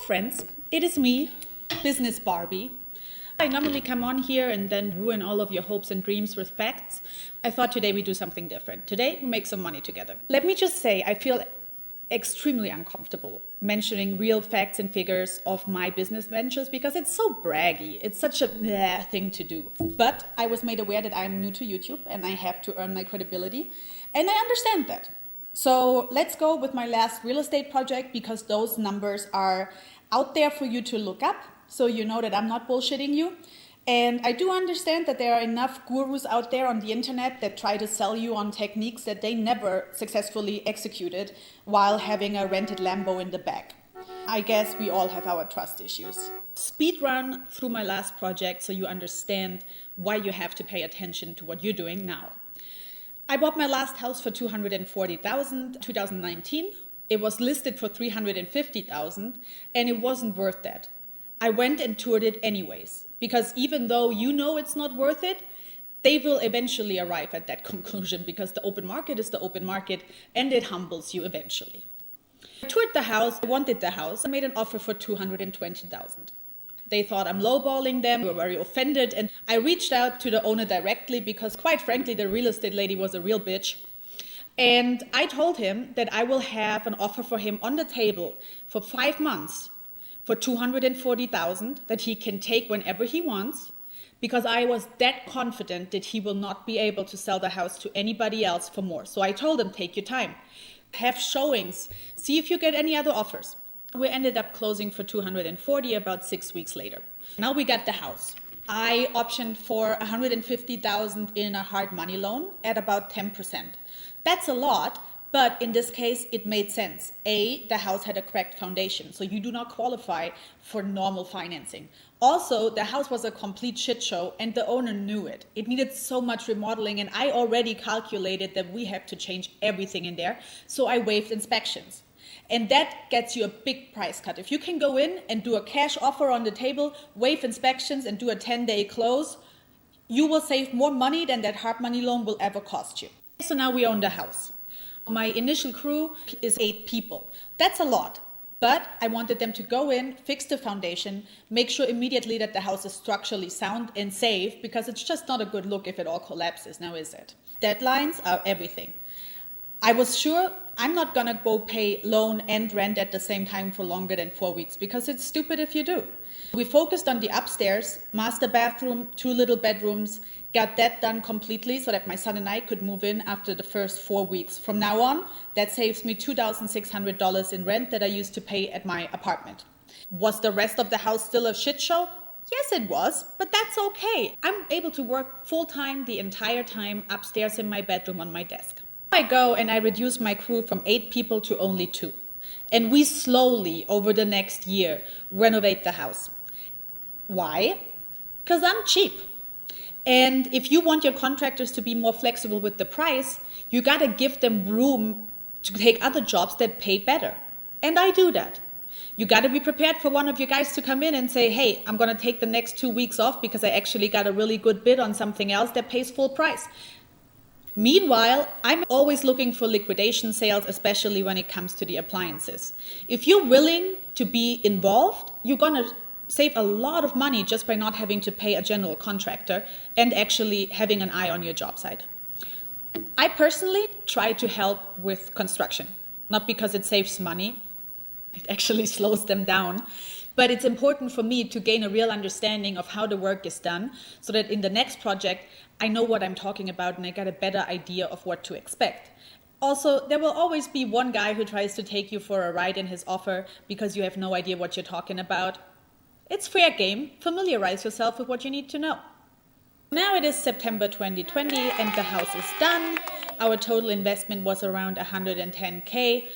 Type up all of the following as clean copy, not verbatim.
friends, it is me, Business Barbie. I normally come on here and then ruin all of your hopes and dreams with facts. I thought today we do something different. Today we make some money together. Let me just say, I feel extremely uncomfortable mentioning real facts and figures of my business ventures because it's so braggy. It's such a thing to do. But I was made aware that I'm new to YouTube and I have to earn my credibility. And I understand that. So let's go with my last real estate project because those numbers are out there for you to look up. So you know that I'm not bullshitting you. And I do understand that there are enough gurus out there on the internet that try to sell you on techniques that they never successfully executed while having a rented Lambo in the back. I guess we all have our trust issues. Speed run through my last project so you understand why you have to pay attention to what you're doing now. I bought my last house for $240,000 in 2019. It was listed for $350,000 and it wasn't worth that. I went and toured it anyways, because even though you know it's not worth it, they will eventually arrive at that conclusion because the open market is the open market and it humbles you eventually. I toured the house, I wanted the house, I made an offer for $220,000. They thought I'm lowballing them, they were very offended, and I reached out to the owner directly because quite frankly, the real estate lady was a real bitch. And I told him that I will have an offer for him on the table for 5 months for $240,000 that he can take whenever he wants, because I was that confident that he will not be able to sell the house to anybody else for more. So I told him, take your time, have showings, see if you get any other offers. We ended up closing for $240,000 about 6 weeks later. Now we got the house. I optioned for $150,000 in a hard money loan at about 10%. That's a lot. But in this case, it made sense. A, the house had a cracked foundation, so you do not qualify for normal financing. Also, the house was a complete shit show and the owner knew it. It needed so much remodeling and I already calculated that we have to change everything in there, so I waived inspections. And that gets you a big price cut. If you can go in and do a cash offer on the table, waive inspections and do a 10-day close, you will save more money than that hard money loan will ever cost you. So now we own the house. My initial crew is 8 people. That's a lot, but I wanted them to go in, fix the foundation, make sure immediately that the house is structurally sound and safe, because it's just not a good look if it all collapses, now is it? Deadlines are everything. I was sure I'm not gonna go pay loan and rent at the same time for longer than 4 weeks, because it's stupid if you do. We focused on the upstairs, master bathroom, 2 little bedrooms, got that done completely so that my son and I could move in after the first 4 weeks. From now on, that saves me $2,600 in rent that I used to pay at my apartment. Was the rest of the house still a shit show? Yes, it was, but that's okay. I'm able to work full-time the entire time upstairs in my bedroom on my desk. I go and I reduce my crew from 8 people to only 2. And we slowly, over the next year, renovate the house. Why? Because I'm cheap. And if you want your contractors to be more flexible with the price, you gotta give them room to take other jobs that pay better. And I do that. You gotta be prepared for one of your guys to come in and say, hey, I'm gonna take the next 2 weeks off because I actually got a really good bid on something else that pays full price. Meanwhile, I'm always looking for liquidation sales, especially when it comes to the appliances. If you're willing to be involved, you're gonna save a lot of money just by not having to pay a general contractor and actually having an eye on your job site. I personally try to help with construction, not because it saves money, it actually slows them down, but it's important for me to gain a real understanding of how the work is done so that in the next project, I know what I'm talking about and I got a better idea of what to expect. Also, there will always be one guy who tries to take you for a ride in his offer because you have no idea what you're talking about. It's fair game. Familiarize yourself with what you need to know. Now it is September 2020 and the house is done. Our total investment was around $110K,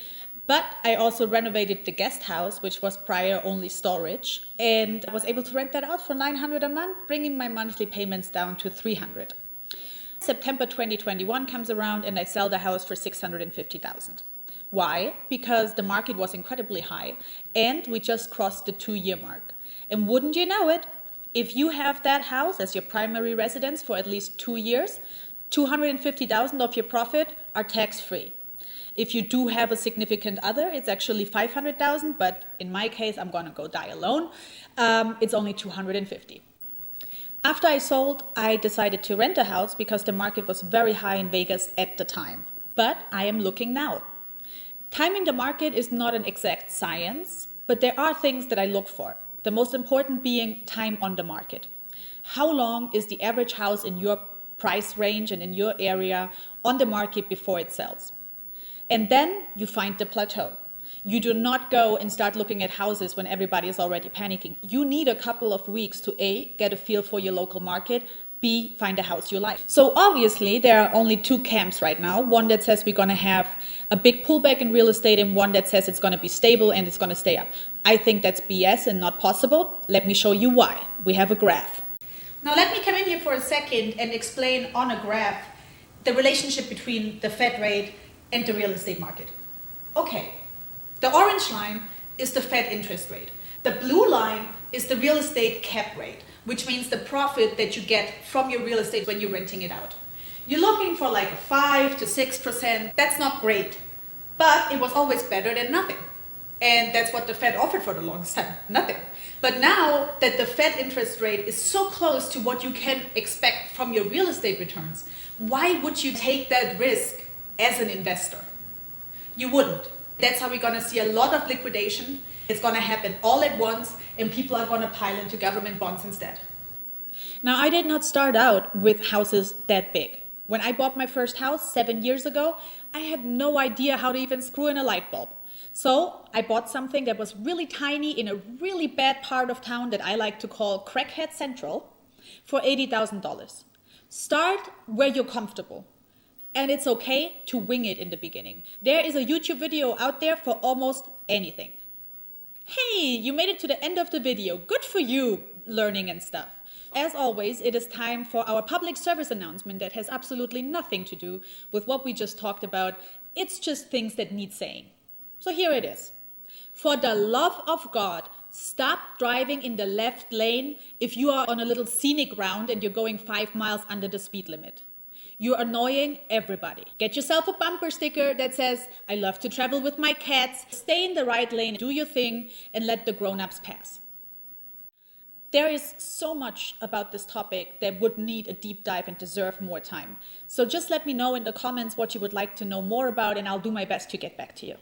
but I also renovated the guest house, which was prior only storage, and I was able to rent that out for $900 a month, bringing my monthly payments down to $300. September 2021 comes around and I sell the house for $650,000. Why? Because the market was incredibly high and we just crossed the 2-year mark. And wouldn't you know it, if you have that house as your primary residence for at least 2 years, $250,000 of your profit are tax-free. If you do have a significant other, it's actually 500,000, but in my case, I'm gonna go die alone. It's only 250. After I sold, I decided to rent a house because the market was very high in Vegas at the time. But I am looking now. Timing the market is not an exact science, but there are things that I look for. The most important being time on the market. How long is the average house in your price range and in your area on the market before it sells? And then you find the plateau. You do not go and start looking at houses when everybody is already panicking. You need a couple of weeks to A, get a feel for your local market, B, find a house you like. So obviously there are only two camps right now. One that says we're gonna have a big pullback in real estate and one that says it's gonna be stable and it's gonna stay up. I think that's BS and not possible. Let me show you why. We have a graph. Now let me come in here for a second and explain on a graph the relationship between the Fed rate and the real estate market. Okay. The orange line is the Fed interest rate. The blue line is the real estate cap rate, which means the profit that you get from your real estate when you're renting it out. You're looking for like a 5 to 6%. That's not great, but it was always better than nothing. And that's what the Fed offered for the longest time, nothing. But now that the Fed interest rate is so close to what you can expect from your real estate returns, why would you take that risk as an investor? You wouldn't. That's how we're going to see a lot of liquidation. It's going to happen all at once, and people are going to pile into government bonds instead. Now, I did not start out with houses that big. When I bought my first house 7 years ago, I had no idea how to even screw in a light bulb. So I bought something that was really tiny in a really bad part of town that I like to call Crackhead Central for $80,000. Start where you're comfortable. And it's okay to wing it in the beginning. There is a YouTube video out there for almost anything. Hey, you made it to the end of the video. Good for you, learning and stuff. As always, it is time for our public service announcement that has absolutely nothing to do with what we just talked about. It's just things that need saying. So here it is. For the love of God, stop driving in the left lane if you are on a little scenic round and you're going 5 miles under the speed limit. You're annoying everybody. Get yourself a bumper sticker that says, I love to travel with my cats. Stay in the right lane, do your thing, and let the grown-ups pass. There is so much about this topic that would need a deep dive and deserve more time. So just let me know in the comments what you would like to know more about, and I'll do my best to get back to you.